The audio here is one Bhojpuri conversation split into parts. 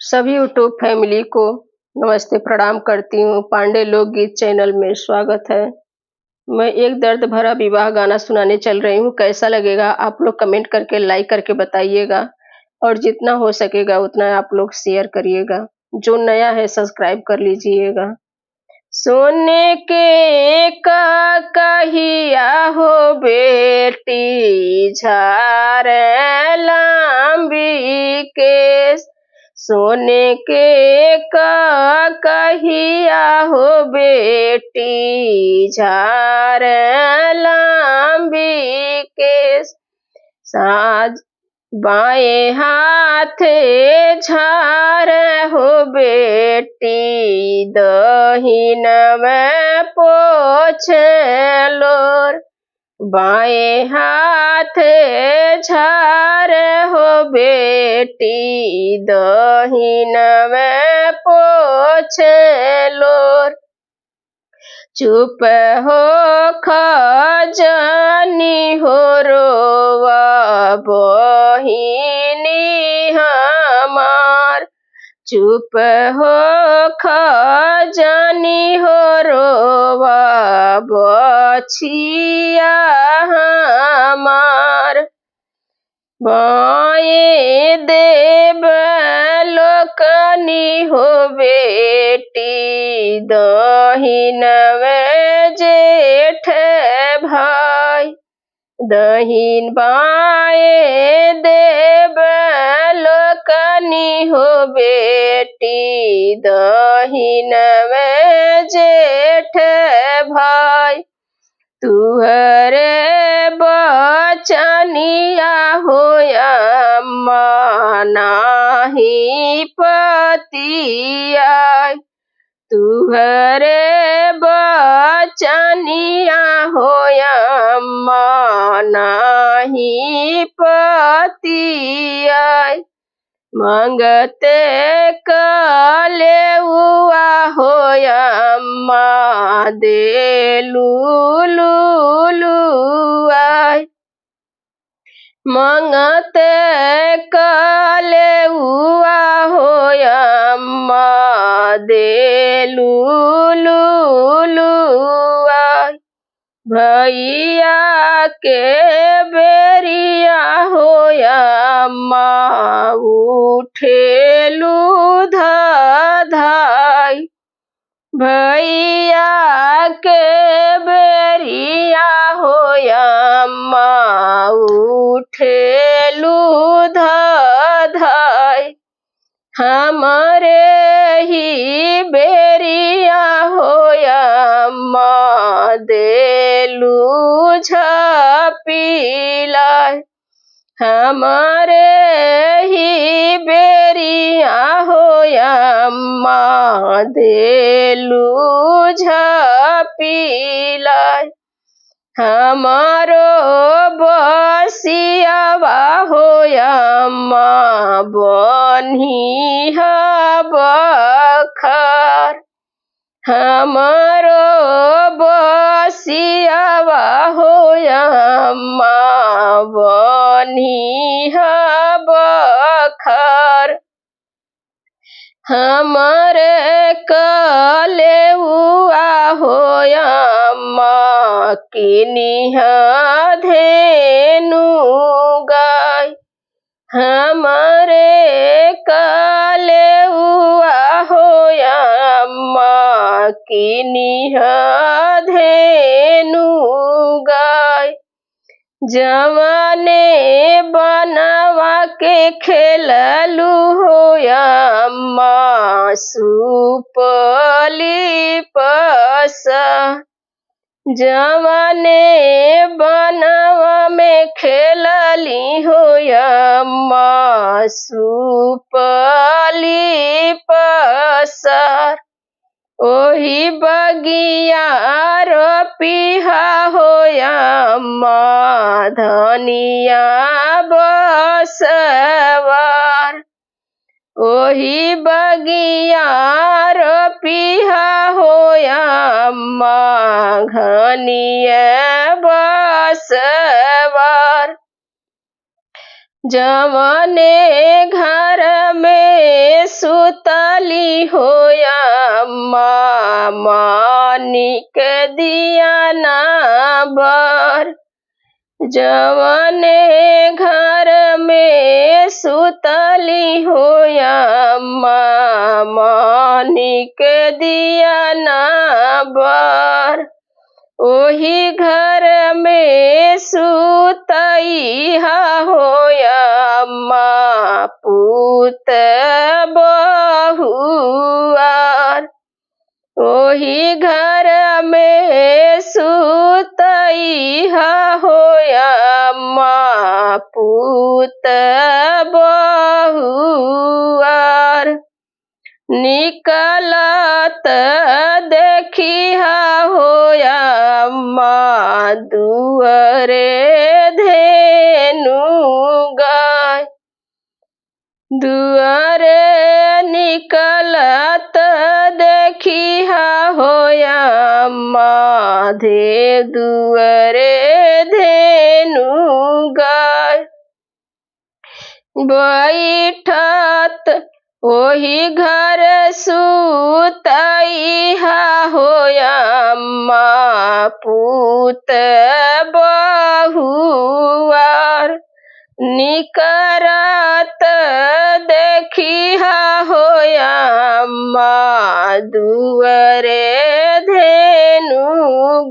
सभी यूट्यूब फैमिली को नमस्ते प्रणाम करती हूँ। पांडे लोकगीत चैनल में स्वागत है। मैं एक दर्द भरा विवाह गाना सुनाने चल रही हूँ। कैसा लगेगा आप लोग कमेंट करके लाइक करके बताइएगा और जितना हो सकेगा उतना आप लोग शेयर करिएगा। जो नया है सब्सक्राइब कर लीजिएगा। सोने के कहिया हो बेटी झार लंबी केस, सोने के कहिया हो बेटी झार लंबी केस, साज बाएं हाथ झार हो बेटी दहिन में पोछ लोर, बाएं हाथ झार हो बेटी दहिन में पोछ लोर, चुप हो खजानी हो रोवा बहिनी हमार, चुप हो खजानी हो रोवा बछिया हमार, बाएं देव लोकनी हो बेटी दहिन में जेठ भाई, दहिन बाएं देव लोकनी हो बेटी दहिन में जेठ भाई, तुहरे बचनिया होया नाही पतिया, तुहरे बचनिया होया नाही पतिया, मंगते कलेउआ होया दे लुलुआई, मंगते कलेउआ होया दे लुलुआई, भैया के बेरिया होया उठेलू धाई, भैया के बेरिया होया उठेलू धाई, हमारे ही बेरिया होया देलू झपीला, हमारे ही बेरिया होया देलू झपीला, हमारो बसियावा होया बनिहा बखर, हमारो बसियावा होया बनिहा बखर, हमारे कलेउआ होया किनिहा धेनु गाय, हमारे कलेउआ होया किनिहा धेनु गाय, जवाने बनवा के खेललू होया सुपली पसा, जवाने बनवा में खेलली होया सुपली पसार, ओही बगिया रोपिहा होया धनिया बसवार, ओही बगिया रोपिहा होया घनिया बसवार, जवने घर में सुतली होया मानिक दिया ना बर। जवने घर में सुतली होया मानिक दिया ना बर। ओही घर में सुतइहा होया पूत बहुआर। ओही घर में सुतइहा होया पूत बहुआर। निकलत देखिहा होया दुअरे धेनु गाय। दुअरे निकलत देखिहा होया देव दुअरे धेनु गाय। बैठत ओही घर सुतइहा होया पूत बहुआर। निकरत देखिहा होया दुअरे धेनु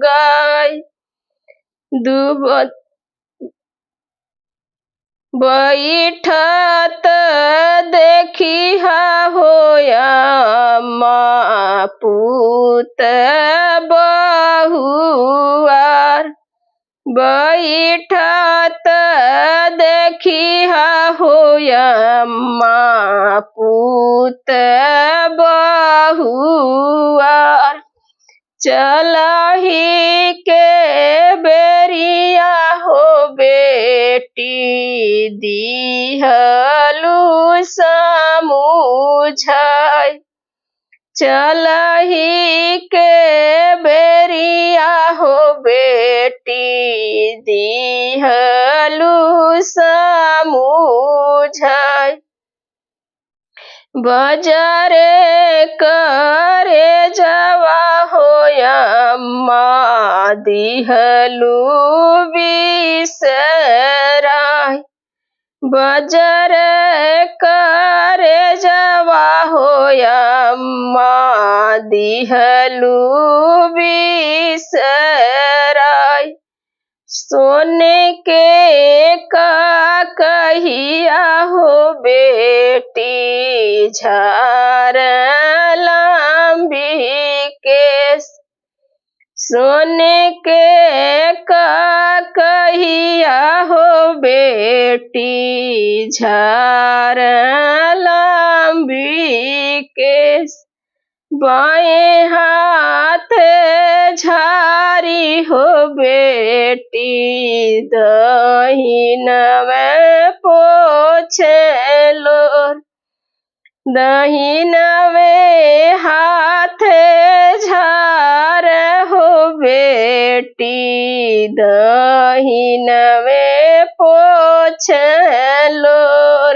गाय। बैठत देखिहा होया पूत बहुआर। बैठत देखिहा होया पूत बहुआर। चलही के बेरिया हो बेटी दिहलु समुझाई। चलही के बेरिया हो बेटी दिहलु समुझाई। बजरे करे जवा होया दिहलु बिसराई। बजर करे जवा होया दिहलु बिसराई। सोने के का कहिया हो बेटी झार लंबी केस। सोने के का कहिया हो बेटी झार लंबी केस। बाएं हाथ झारी हो बेटी दहिनवे पोछे लोर। दहिनवे हाथ झार हो बेटी